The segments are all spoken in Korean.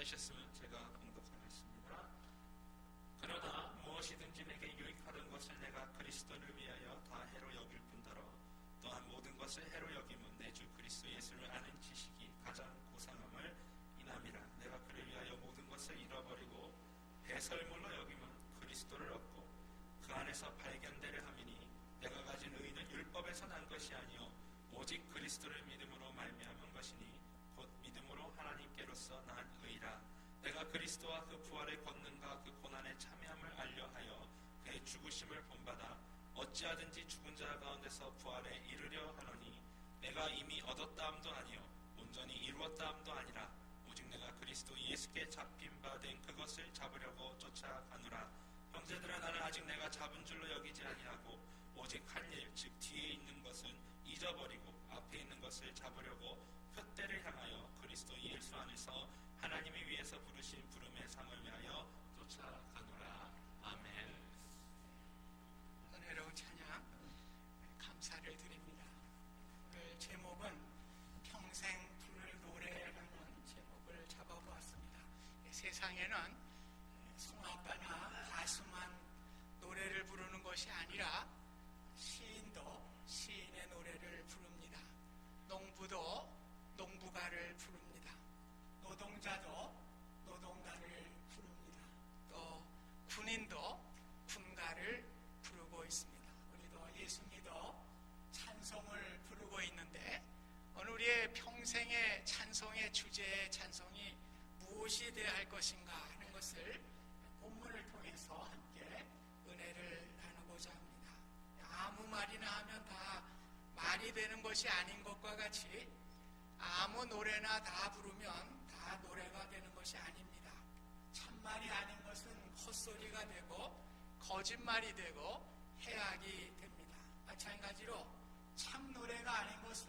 찾으셨으면 제가 봉독하겠습니다. 그러나 무엇이든지 내게 유익하던 것을 내가 그리스도를 위하여 다 해로 여길 뿐더러 또한 모든 것을 해로 여김은 내 주 그리스도 예수를 아는 지식이 가장 고상함을 인함이라. 내가 그를 위하여 모든 것을 잃어버리고 배설물로 여김은 그리스도를 얻고 그 안에서 발견되려 함이니 내가 가진 의는 율법에서 난 것이 아니요 오직 그리스도를 믿음으로 말미암은 것이니 곧 믿음으로 하나님께로서 난 의라. 내가 그리스도와 그 부활의 권능과 그 고난의 참여함을 알려하여 그의 죽으심을 본받아 어찌하든지 죽은 자 가운데서 부활에 이르려 하노니 내가 이미 얻었다함도 아니요 온전히 이루었다함도 아니라 오직 내가 그리스도 예수께 잡힌 바 된 그것을 잡으려고 쫓아가노라. 형제들아, 나는 아직 내가 잡은 줄로 여기지 아니하고 오직 한 일, 즉 뒤에 있는 것은 잊어버리고 앞에 있는 것을 잡으려고 표대를 향하여 그리스도 예수 안에서 하나님이 위에서 부르신 부름의 상을 위하여 쫓아가노라. 아멘. 은혜로운 찬양 감사를 드립니다. 오늘 제목은 평생 부를 노래라는 제목을 잡아보았습니다. 세상에는 성악가나 가수만 노래를 부르는 것이 아니라 시인도 시인의 노래를 부릅니다. 농부도 농부가를 부릅니다. 노동자도 노동가를 부릅니다. 또 군인도 군가를 부르고 있습니다. 우리도 예수 믿어 찬송을 부르고 있는데 오늘 우리의 평생의 찬송의 주제의 찬송이 무엇이 되어야 할 것인가 하는 것을 본문을 통해서 함께 은혜를 나누고자 합니다. 아무 말이나 하면 다 말이 되는 것이 아닌 것과 같이 아무 노래나 다 부르면 다 노래가 되는 것이 아닙니다. 참말이 아닌 것은 헛소리가 되고 거짓말이 되고 해악이 됩니다. 마찬가지로 참 노래가 아닌 것은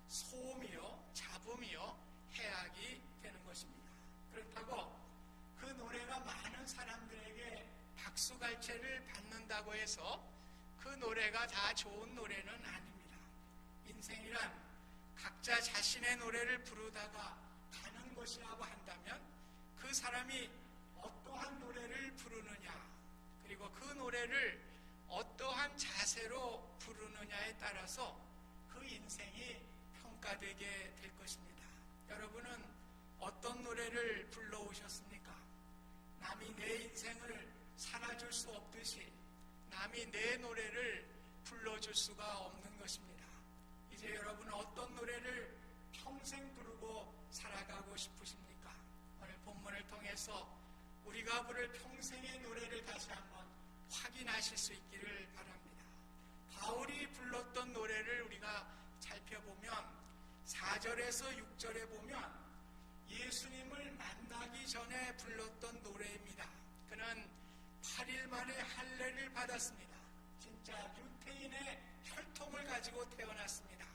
소음이요 잡음이요 해악이 되는 것입니다. 그렇다고 그 노래가 많은 사람들에게 박수갈채를 받는다고 해서 그 노래가 다 좋은 노래는 아닙니다. 인생이란 각자 자신의 노래를 부르다가 가는 것이라고 한다면 그 사람이 어떠한 노래를 부르느냐 그리고 그 노래를 어떠한 자세로 부르느냐에 따라서 그 인생이 평가되게 될 것입니다. 여러분은 어떤 노래를 불러오셨습니까? 남이 내 인생을 살아줄 수 없듯이 남이 내 노래를 불러줄 수가 없는 것입니다. 이제 여러분은 어떤 노래를 평생 부르고 살아가고 싶으십니까? 오늘 본문을 통해서 우리가 부를 평생의 노래를 다시 한번 확인하실 수 있기를 바랍니다. 바울이 불렀던 노래를 우리가 살펴보면 4절에서 6절에 보면 예수님을 만나기 전에 불렀던 노래입니다. 그는 8일 만에 할례를 받았습니다. 진짜 유태인의 혈통을 가지고 태어났습니다.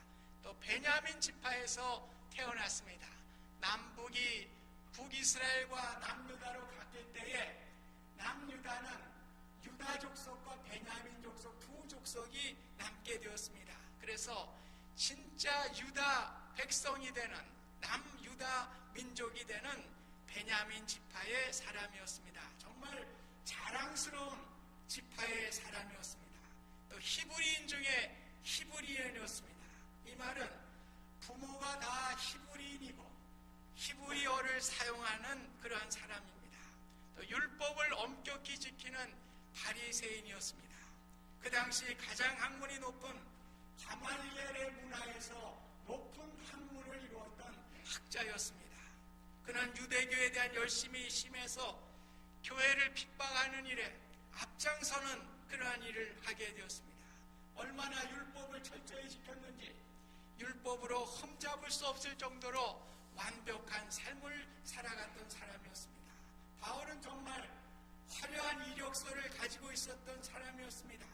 또 베냐민 지파에서 태어났습니다. 남북이 북이스라엘과 남유다로 갔을 때에 남유다는 유다 족속과 베냐민 족속 두 족속이 남게 되었습니다. 그래서 진짜 유다 백성이 되는 남유다 민족이 되는 베냐민 지파의 사람이었습니다. 정말 자랑스러운 지파의 사람이었습니다. 또 히브리인 중에 히브리인이었습니다. 이 말은 부모가 다 히브리인이고 히브리어를 사용하는 그러한 사람입니다. 또 율법을 엄격히 지키는 바리새인이었습니다. 그 당시 가장 학문이 높은 가말리엘의 문화에서 높은 학문을 이루었던 학자였습니다. 그는 유대교에 대한 열심이 심해서 교회를 핍박하는 일에 앞장서는 그러한 일을 하게 되었습니다. 얼마나 율법을 철저히 지켰는지 율법으로 흠잡을 수 없을 정도로 완벽한 삶을 살아갔던 사람이었습니다. 바울은 정말 화려한 이력서를 가지고 있었던 사람이었습니다.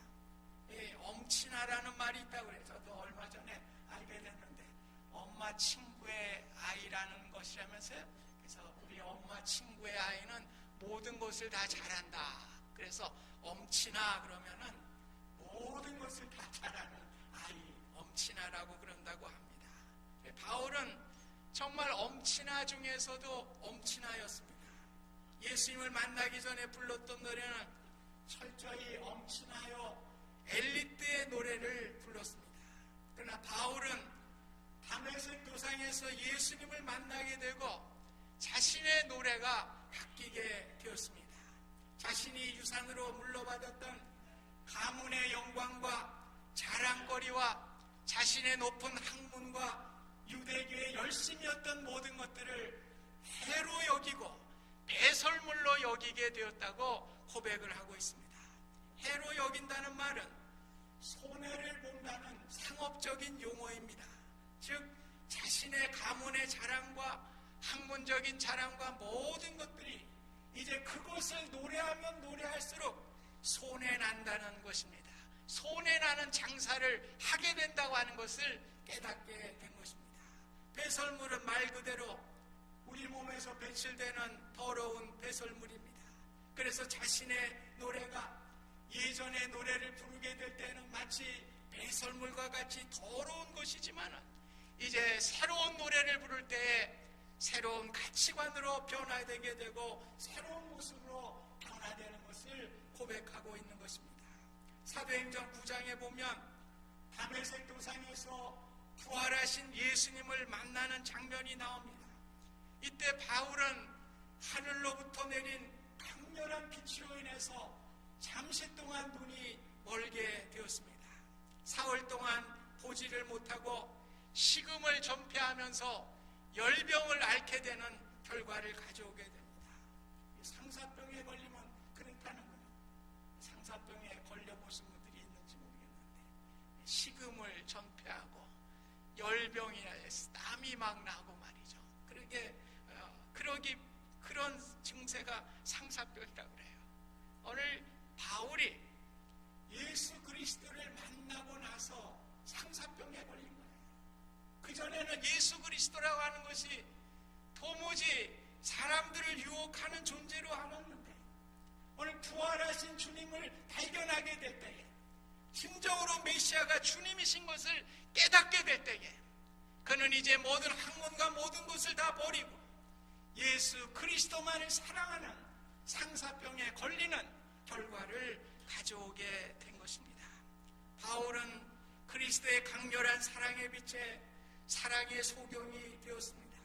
엄친아라는 말이 있다고 그래요. 저도 얼마 전에 알게 됐는데 엄마 친구의 아이라는 것이라면서요. 그래서 우리 엄마 친구의 아이는 모든 것을 다 잘한다. 그래서 엄친아 그러면은 모든 것을 다 잘하는 아이 엄친아라고 그런다고 합니다. 바울은 정말 엄친아 중에서도 엄친아였습니다. 예수님을 만나기 전에 불렀던 노래는 철저히 엄친아요 엘리트의 노래를 불렀습니다. 그러나 바울은 다메섹 도상에서 예수님을 만나게 되고 자신의 노래가 바뀌게 되었습니다. 자신이 유산으로 물려받았던 가문의 영광과 자랑거리와 자신의 높은 학문과 유대교의 열심이었던 모든 것들을 해로 여기고 배설물로 여기게 되었다고 고백을 하고 있습니다. 해로 여긴다는 말은 손해를 본다는 상업적인 용어입니다. 즉 자신의 가문의 자랑과 학문적인 자랑과 모든 것들이 이제 그것을 노래하면 노래할수록 손해난다는 것입니다. 손해나는 장사를 하게 된다고 하는 것을 깨닫게 된 것입니다. 배설물은 말 그대로 우리 몸에서 배출되는 더러운 배설물입니다. 그래서 자신의 노래가 예전의 노래를 부르게 될 때는 마치 배설물과 같이 더러운 것이지만 이제 새로운 노래를 부를 때에 새로운 가치관으로 변화되게 되고 새로운 모습으로 변화되는 것을 고백하고 있는 것입니다. 사도행전 9장에 보면 다메섹 도상에서 부활하신 예수님을 만나는 장면이 나옵니다. 이때 바울은 하늘로부터 내린 강렬한 빛으로 인해서 잠시 동안 눈이 멀게 되었습니다. 사흘 동안 보지를 못하고 식음을 전폐하면서 열병을 앓게 되는 결과를 가져오게 됩니다. 상사병에 걸리면 그렇다는군요. 상사병에 걸려보신 분들이 있는지 모르겠는데 식음을 전폐하고 열병이나 땀이 막 나고 말이죠. 그런 증세가 상사병이라고 그래요. 오늘 바울이 예수 그리스도를 만나고 나서 상사병에 걸린 거예요. 그전에는 예수 그리스도라고 하는 것이 도무지 사람들을 유혹하는 존재로 알았는데 오늘 부활하신 주님을 발견하게 될 때에 심정으로 메시아가 주님이신 것을 깨닫게 될 때에 그는 이제 모든 학문과 모든 것을 다 버리고 예수 그리스도만을 사랑하는 상사병에 걸리는 결과를 가져오게 된 것입니다. 바울은 그리스도의 강렬한 사랑의 빛에 사랑의 소경이 되었습니다.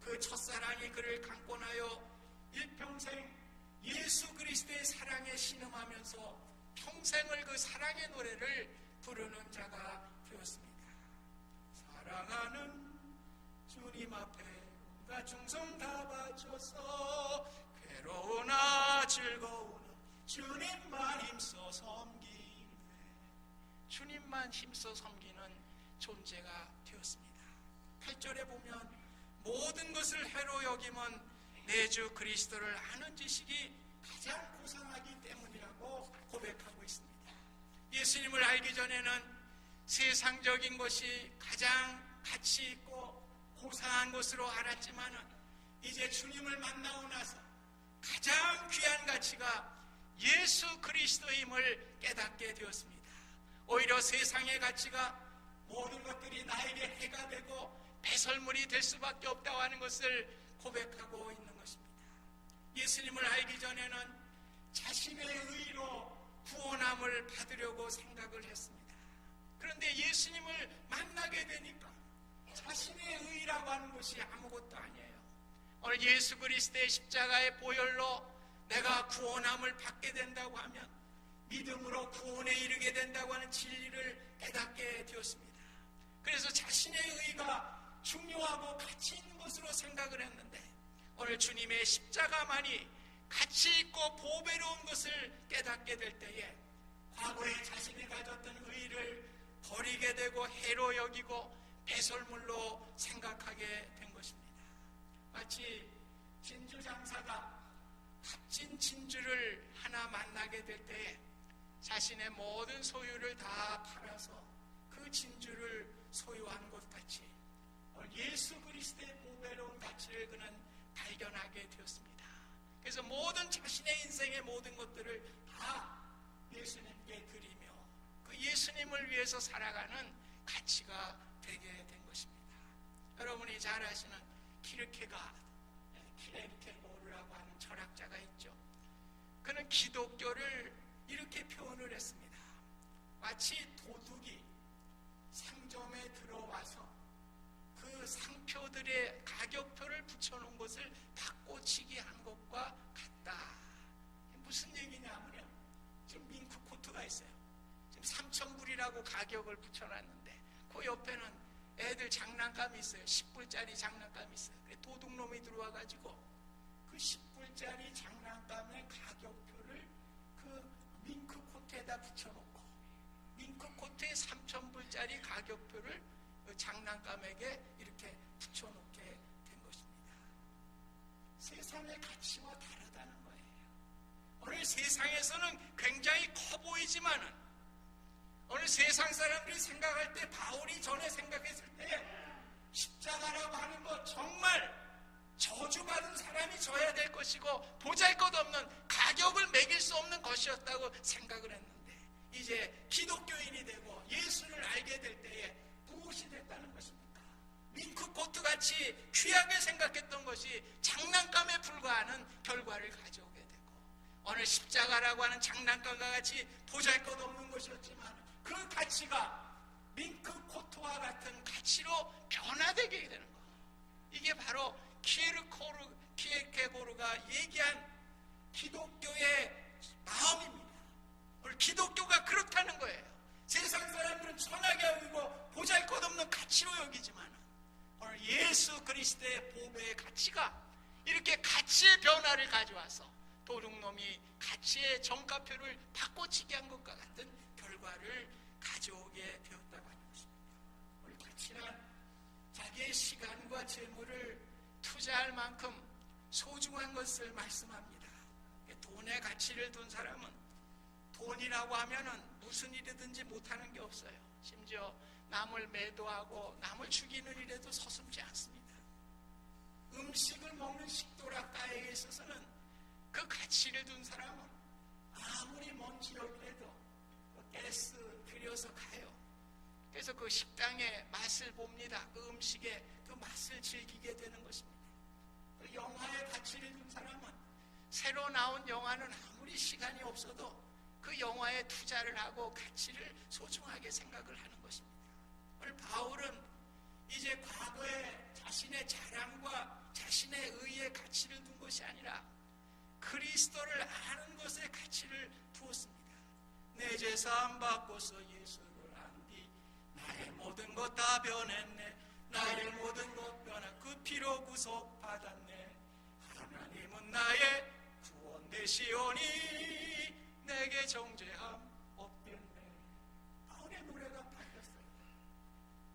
그 첫사랑이 그를 강권하여 일평생 예수 그리스도의 사랑에 신음하면서 평생을 그 사랑의 노래를 부르는 자가 되었습니다. 사랑하는 주님 앞에 온갖 충성 다 바쳐서 괴로우나 즐거우나 주님만 힘써 섬기네. 주님만 힘써 섬기는 존재가 되었습니다. 8절에 보면 모든 것을 해로 여김은 내 주 그리스도를 아는 지식이 가장 고상하기 때문이라고 고백하고 있습니다. 예수님을 알기 전에는 세상적인 것이 가장 가치 있고 고상한 것으로 알았지만 이제 주님을 만나고 나서 가장 귀한 가치가 예수 그리스도임을 깨닫게 되었습니다. 오히려 세상의 가치가 모든 것들이 나에게 해가 되고 배설물이 될 수밖에 없다고 하는 것을 고백하고 있는 것입니다. 예수님을 알기 전에는 자신의 의로 구원함을 받으려고 생각을 했습니다. 그런데 예수님을 만나게 되니까 자신의 의라고 하는 것이 아무것도 아니에요. 오늘 예수 그리스도의 십자가의 보혈로 내가 구원함을 받게 된다고 하면 믿음으로 구원에 이르게 된다고 하는 진리를 깨닫게 되었습니다. 그래서 자신의 의가 중요하고 가치 있는 것으로 생각을 했는데 오늘 주님의 십자가만이 가치 있고 보배로운 것을 깨닫게 될 때에 과거에 자신이 가졌던 의를 버리게 되고 해로 여기고 배설물로 생각하게 된 것입니다. 마치 진주 장사가 값진 진주를 하나 만나게 될 때에 자신의 모든 소유를 다 팔아서 그 진주를 소유한 것 같이 예수 그리스도의 보배로운 가치를 그는 발견하게 되었습니다. 그래서 모든 자신의 인생의 모든 것들을 다 예수님께 드리며 그 예수님을 위해서 살아가는 가치가 되게 된 것입니다. 여러분이 많이 잘 아시는 키르케고르라고 하는 철학자가 있죠. 그는 기독교를 이렇게 표현을 했습니다. 마치 도둑이 상점에 들어와서 그 상표들의 가격표를 붙여놓은 것을 바꿔치기 한 것과 같다. 무슨 얘기냐면요, 지금 밍크 코트가 있어요. 지금 3,000불이라고 가격을 붙여놨는데 그 옆에는 애들 장난감이 있어요. 10불짜리 장난감이 있어요. 도둑놈이 들어와가지고 그 10불짜리 장난감의 가격표를 그 밍크 코트에다 붙여놓고 밍크 코트에 3,000불짜리 가격표를 그 장난감에게 이렇게 붙여놓게 된 것입니다. 세상의 가치와 다르다는 거예요. 오늘 세상에서는 굉장히 커 보이지만은 오늘 세상 사람들이 생각할 때, 바울이 전에 생각했을 때 십자가라고 하는 것 정말 저주받은 사람이 져야 될 것이고 보잘것없는, 가격을 매길 수 없는 것이었다고 생각을 했는데, 이제 기독교인이 되고 예수를 알게 될 때에 무엇이 됐다는 것입니까? 밍크코트 같이 귀하게 생각했던 것이 장난감에 불과하는 결과를 가져오게 되고, 오늘 십자가라고 하는 장난감과 같이 보잘것없는 것이었지만 그 가치가 밍크코트와 같은 가치로 변화되게 되는 것. 이게 바로 키르케고르가 얘기한 기독교의 마음입니다. 오늘 기독교가 그렇다는 거예요. 세상 사람들은 천하게 여기고 보잘것없는 가치로 여기지만 오늘 예수 그리스도의 보배의 가치가 이렇게 가치의 변화를 가져와서 도둑놈이 가치의 정가표를 바꿔치기 한 것과 같은 결과를 가져오게 되었다고 하는 것입니다. 오늘 가치란 자기의 시간과 재물을 투자할 만큼 소중한 것을 말씀합니다. 돈의 가치를 둔 사람은 돈이라고 하면은 무슨 일이든지 못하는 게 없어요. 심지어 남을 매도하고 남을 죽이는 일에도 서슴지 않습니다. 음식을 먹는 식도락가에 있어서는 그 가치를 둔 사람은 아무리 먼 지역이라도 가스 들여서 가요. 그래서 그 식당의 맛을 봅니다. 그 음식의 그 맛을 즐기게 되는 것입니다. 그 영화의 가치를 둔 사람은 새로 나온 영화는 아무리 시간이 없어도 그 영화에 투자를 하고 가치를 소중하게 생각을 하는 것입니다. 오늘 바울은 이제 과거에 자신의 자랑과 자신의 의의 가치를 둔 것이 아니라 그리스도를 아는 것에 가치를 두었습니다. 내 제사함 받고서 예수를 안 뒤 나의 모든 것 다 변했네. 나의 모든 것 변한 그 피로 구속 받았네. 하나님은 나의 구원 되시오니 내게 정죄함 없겠네. 바울의 노래가 바뀌었어요.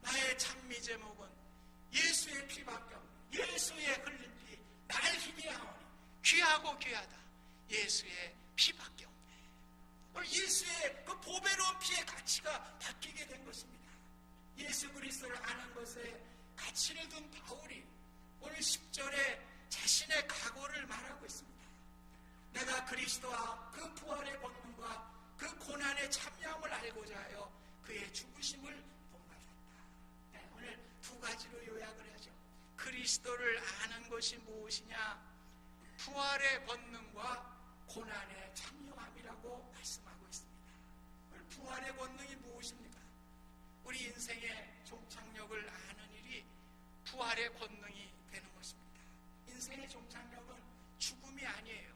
나의 찬미 제목은 예수의 피밖에 없네. 예수의 흘린 피 날 희비하오니 귀하고 귀하다. 예수의 피밖에 없네. 오늘 예수의 그 보배로운 피의 가치가 바뀌게 된 것입니다. 예수 그리스도를 아는 것에 가치를 둔 바울이 오늘 10절에 자신의 각오를 말하고 있습니다. 내가 그리스도와 그 부활의 권능과 그 고난에 참여함을 알고자 하여 그의 죽으심을 본받았다. 네, 오늘 두 가지로 요약을 하죠. 그리스도를 아는 것이 무엇이냐? 부활의 권능과 고난에 참여함이라고 말씀하고 있습니다. 오늘 부활의 권능이 무엇입니까? 우리 인생의 종착역을 아는 일이 부활의 권능이 되는 것입니다. 인생의 종착역은 죽음이 아니에요.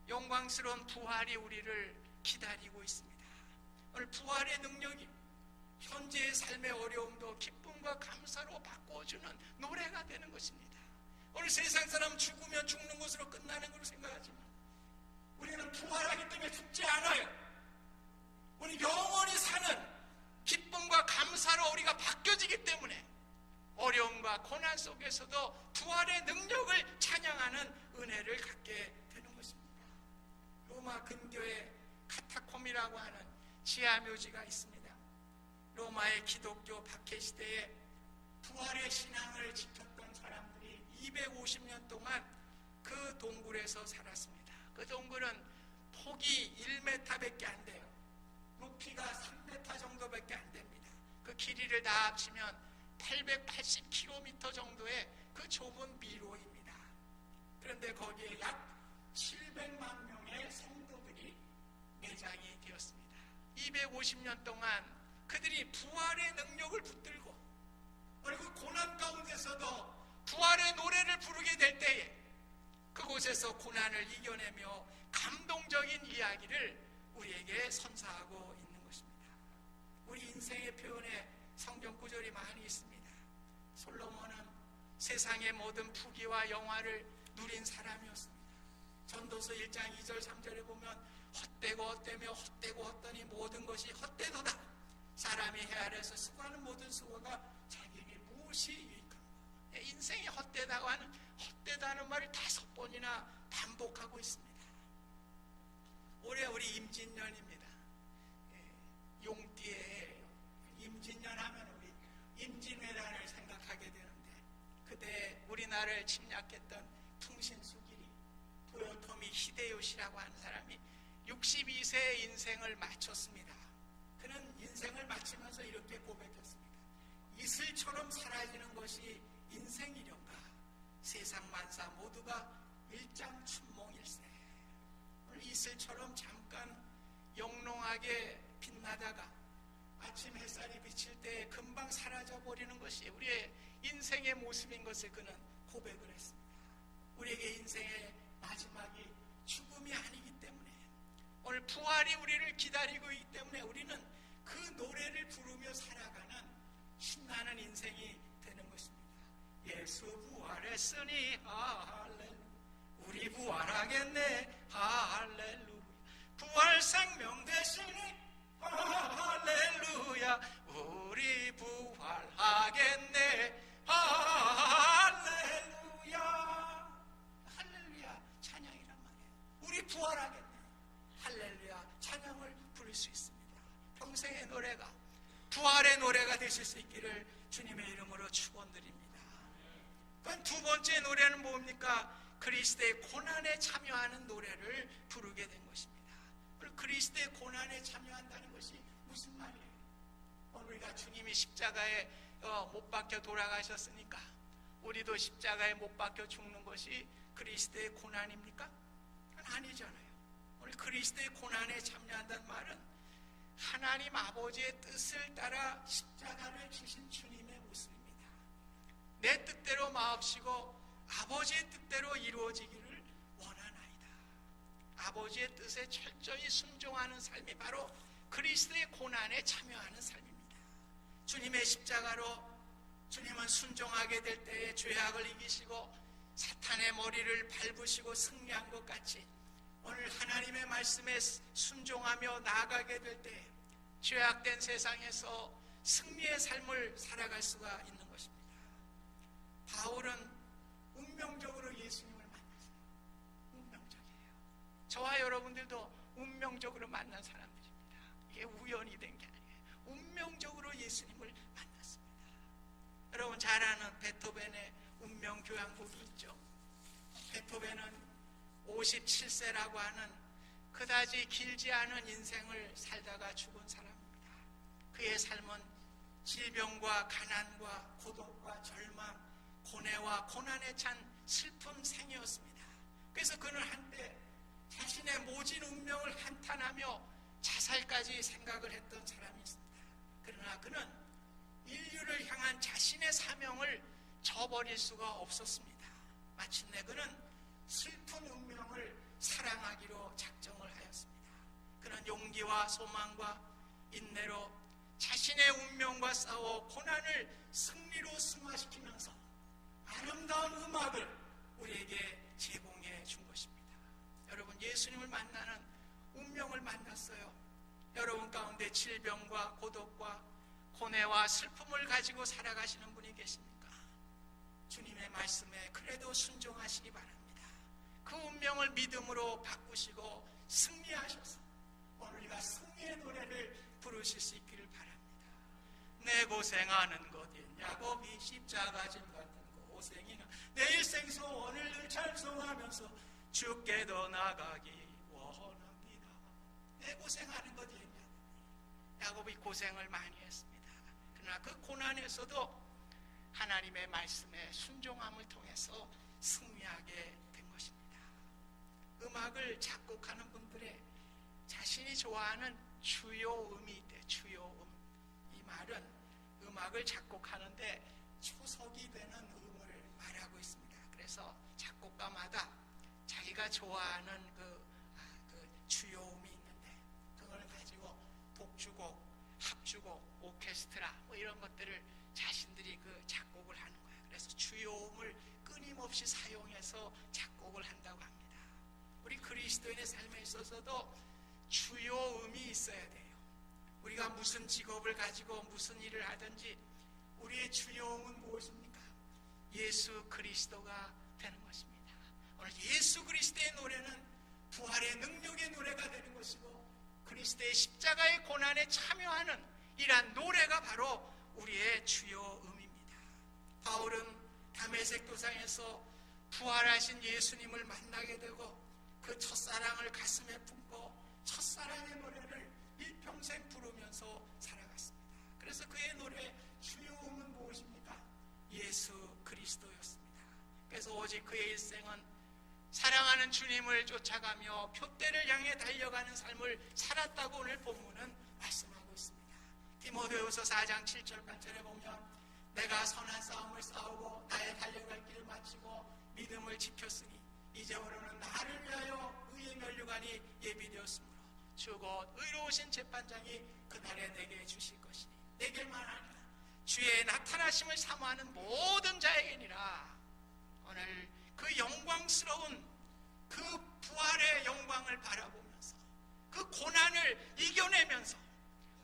영광스러운 부활이 우리를 기다리고 있습니다. 오늘 부활의 능력이 현재의 삶의 어려움도 기쁨과 감사로 바꿔주는 노래가 되는 것입니다. 오늘 세상 사람 죽으면 죽는 것으로 끝나는 것으로 생각하지만 우리는 부활하기 때문에 죽지 않아요. 우리 영원히 사는 기쁨과 감사로 우리가 바뀌어지기 때문에 어려움과 고난 속에서도 부활의 능력을 찬양하는 은혜를 갖게 되는 것입니다. 로마 근교에 카타콤이라고 하는 지하묘지가 있습니다. 로마의 기독교 박해시대에 부활의 신앙을 지켰던 사람들이 250년 동안 그 동굴에서 살았습니다. 그 동굴은 폭이 1m밖에 안 돼요. 높이가 3m 정도밖에 안 됩니다. 그 길이를 다 합치면 880km 정도의 그 좁은 미로입니다. 그런데 거기에 약 700만 명의 성도들이 매장이 되었습니다. 250년 동안 그들이 부활의 능력을 붙들고 그리고 고난 가운데서도 부활의 노래를 부르게 될 때에 그곳에서 고난을 이겨내며 감동적인 이야기를 우리에게 선사하고 있는 것입니다. 우리 인생의 표현에 성경 구절이 많이 있습니다. 솔로몬은 세상의 모든 부귀와 영화를 누린 사람이었습니다. 전도서 1장 2절 3절에 보면 헛되고 헛되며 헛되고 헛되니 모든 것이 헛되도다. 사람이 헤아려서 수고하는 모든 수고가 자기에게 무엇이 유익한가. 인생이 헛되다고 하는 헛되다는 말을 5번이나 반복하고 있습니다. 올해 우리 임진년입니다. 용띠에 임진년 하면 우리 임진왜란을 생각하게 되는데 그때 우리나라를 침략했던 풍신수길이 도요토미 히데요시라고 하는 사람이 62세의 인생을 마쳤습니다. 그는 인생을 마치면서 이렇게 고백했습니다. 이슬처럼 사라지는 것이 인생이련가. 세상 만사 모두가 일장춘몽일세. 오늘 이슬처럼 잠깐 영롱하게 빛나다가 아침 햇살이 비칠 때 금방 사라져버리는 것이 우리의 인생의 모습인 것을 그는 고백을 했습니다. 우리에게 인생의 마지막이 죽음이 아니기 때문에 오늘 부활이 우리를 기다리고 있기 때문에 우리는 그 노래를 부르며 살아가는 신나는 인생이 되는 것입니다. 예수 부활했으니 할렐루야. 우리 부활하겠네 할렐루야. 부활 생명 되시니 할렐루야. 우리 부활하겠네 할렐루야. 할렐루야 찬양이란 말이에요. 우리 부활하겠네 할렐루야 찬양을 부를 수 있습니다. 평생의 노래가 부활의 노래가 되실 수 있기를 주님의 이름으로 축원드립니다. 그럼 두 번째 노래는 뭡니까? 그리스도의 고난에 참여하는 노래를 부르게 된 것입니다. 그리스도의 고난에 참여한다는 것이 무슨 말이에요? 우리가 주님이 십자가에 못 박혀 돌아가셨으니까 우리도 십자가에 못 박혀 죽는 것이 그리스도의 고난입니까? 아니잖아요. 오늘 그리스도의 고난에 참여한다는 말은 하나님 아버지의 뜻을 따라 십자가를 지신 주님의 모습입니다. 내 뜻대로 마옵시고 아버지의 뜻대로 이루어지기를 원하나이다. 아버지의 뜻에 철저히 순종하는 삶이 바로 그리스도의 고난에 참여하는 삶입니다. 주님의 십자가로 주님은 순종하게 될 때에 죄악을 이기시고 사탄의 머리를 밟으시고 승리한 것 같이 오늘 하나님의 말씀에 순종하며 나아가게 될 때 죄악된 세상에서 승리의 삶을 살아갈 수가 있는 것입니다. 바울은 운명적으로 예수님을 만났어요. 운명적이에요. 저와 여러분들도 운명적으로 만난 사람들입니다. 이게 우연이 된 게 아니에요. 운명적으로 예수님을 만났습니다. 여러분 잘 아는 베토벤의 운명교향곡이 있죠. 베토벤은 57세라고 하는 그다지 길지 않은 인생을 살다가 죽은 사람입니다. 그의 삶은 질병과 가난과 고독과 절망, 고뇌와 고난에 찬 슬픈 생이었습니다. 그래서 그는 한때 자신의 모진 운명을 한탄하며 자살까지 생각을 했던 사람이 있습니다. 그러나 그는 인류를 향한 자신의 사명을 저버릴 수가 없었습니다. 마침내 그는 슬픈 운명을 사랑하기로 작정을 하였습니다. 그는 용기와 소망과 인내로 자신의 운명과 싸워 고난을 승리로 승화시키면서 아름다운 음악을 우리에게 제공해 준 것입니다. 여러분 예수님을 만나는 운명을 만났어요. 여러분 가운데 질병과 고독과 고뇌와 슬픔을 가지고 살아가시는 분이 계십니까? 주님의 말씀에 그래도 순종하시기 바랍니다. 그 운명을 믿음으로 바꾸시고 승리하셔서 오늘 우리가 승리의 노래를 부르실 수 있기를 바랍니다. 내 고생하는 것 야곱이 십자가 짐 같은 고생이나 내 일생 소원을 늘 찬송하면서 주께 더 나가기 원합니다. 내 고생하는 것 야곱이 고생을 많이 했습니다. 그러나 그 고난에서도 하나님의 말씀에 순종함을 통해서 승리하게 된 것입니다. 음악을 작곡하는 분들의 자신이 좋아하는 주요음이 있대. 주요음. 이 말은 음악을 작곡하는데 초석이 되는 음을 말하고 있습니다. 그래서 작곡가마다 자기가 좋아하는 그 주요음이 있는데 그걸 가지고 독주곡, 합주곡, 오케스트라 뭐 이런 것들을 자신들이 그 작곡을 하는 거예요. 그래서 주요음을 끊임없이 사용해서 작곡을 한다고 합니다. 우리 그리스도인의 삶에 있어서도 주요음이 있어야 돼요. 우리가 무슨 직업을 가지고 무슨 일을 하든지 우리의 주요음은 무엇입니까? 예수 그리스도가 되는 것입니다. 오늘 예수 그리스도의 노래는 부활의 능력의 노래가 되는 것이고 그리스도의 십자가의 고난에 참여하는 이러한 노래가 바로 우리의 주요음입니다. 바울은 다메섹 도상에서 부활하신 예수님을 만나게 되고 그 첫사랑을 가슴에 품고 첫사랑의 노래를 일평생 부르면서 살아갔습니다. 그래서 그의 노래 주요음은 무엇입니까? 예수 그리스도였습니다. 그래서 오직 그의 일생은 사랑하는 주님을 쫓아가며 표대를 향해 달려가는 삶을 살았다고 오늘 본문은 말씀하고 있습니다. 디모데후서 4장 7절 8절에 보면 내가 선한 싸움을 싸우고 나의 달려갈 길을 마치고 믿음을 지켰으니 이제부로는 나를 위하여 의의 면류관이 예비되었으므로 주 곧 의로우신 재판장이 그날에 내게 주실 것이니 내게만 아니라 주의 나타나심을 사모하는 모든 자에게니라. 오늘 그 영광스러운 그 부활의 영광을 바라보면서 그 고난을 이겨내면서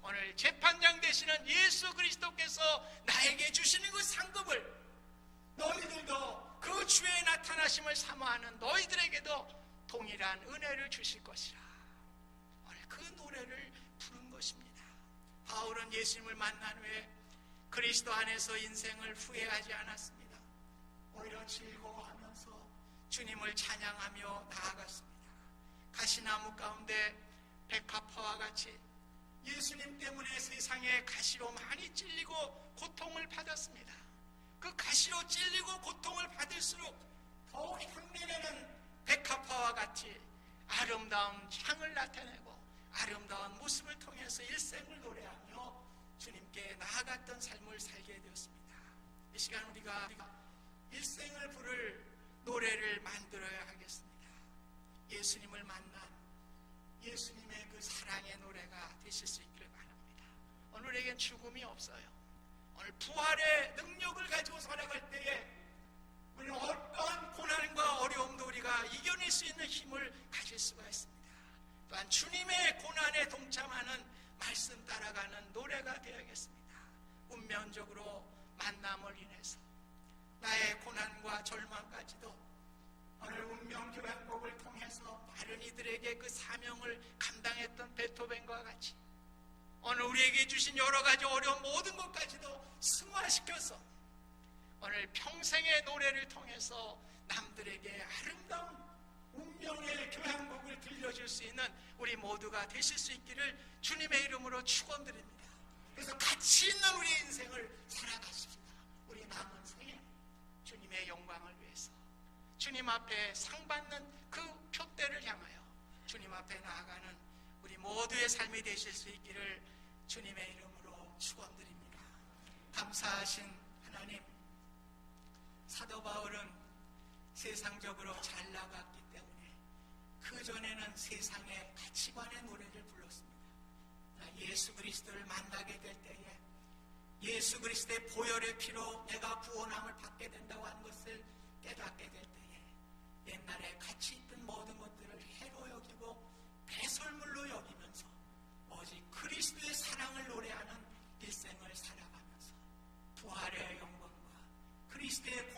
오늘 재판장 되시는 예수 그리스도께서 나에게 주시는 그 상급을 너희들도 그 주의 나타나심을 사모하는 너희들에게도 동일한 은혜를 주실 것이라. 오늘 그 노래를 부른 것입니다. 바울은 예수님을 만난 후에 그리스도 안에서 인생을 후회하지 않았습니다. 오히려 즐거워하면서 주님을 찬양하며 나아갔습니다. 가시나무 가운데 백합화와 같이 예수님 때문에 세상에 가시로 많이 찔리고 고통을 받았습니다. 그 가시로 찔리고 고통을 받을수록 더욱 향내내는 백합화와 같이 아름다운 향을 나타내고 아름다운 모습을 통해서 일생을 노래하며 주님께 나아갔던 삶을 살게 되었습니다. 이 시간 우리가 일생을 부를 노래를 만들어야 하겠습니다. 예수님을 만난 예수님의 그 사랑의 노래가 되실 수 있기를 바랍니다. 오늘에겐 죽음이 없어요. 오늘 부활의 능력을 가지고 살아갈 때에 우리는 어떠한 고난과 어려움도 우리가 이겨낼 수 있는 힘을 가질 수가 있습니다. 또한 주님의 고난에 동참하는 말씀 따라가는 노래가 되어야겠습니다. 운명적으로 만남을 인해서 나의 고난과 절망까지도 오늘 운명교향곡을 통해서 다른 이들에게 그 사명을 감당했던 베토벤과 같이 오늘 우리에게 주신 여러 가지 어려운 모든 것까지도 승화시켜서 오늘 평생의 노래를 통해서 남들에게 아름다운 운명의 교향곡을 들려줄 수 있는 우리 모두가 되실 수 있기를 주님의 이름으로 축원드립니다. 그래서 가치 있는 우리의 인생을 살아가십시다. 우리 남은 생에 주님의 영광을 위해서 주님 앞에 상 받는 그 표대를 향하여 주님 앞에 나아가는 우리 모두의 삶이 되실 수 있기를 주님의 이름으로 축원드립니다. 감사하신 하나님, 사도 바울은 세상적으로 잘 나갔기 때문에 그전에는 세상의 가치관의 노래를 불렀습니다. 예수 그리스도를 만나게 될 때에 예수 그리스도의 보혈의 피로 내가 구원함을 받게 된다고 하는 것을 깨닫게 될 때에 옛날에 가치 있던 모든 것들을 해로 여기고 배설물로 여기면서 오직 그리스도의 사랑을 노래하는 일생을 살아가면서 부활의 영광과 그리스도의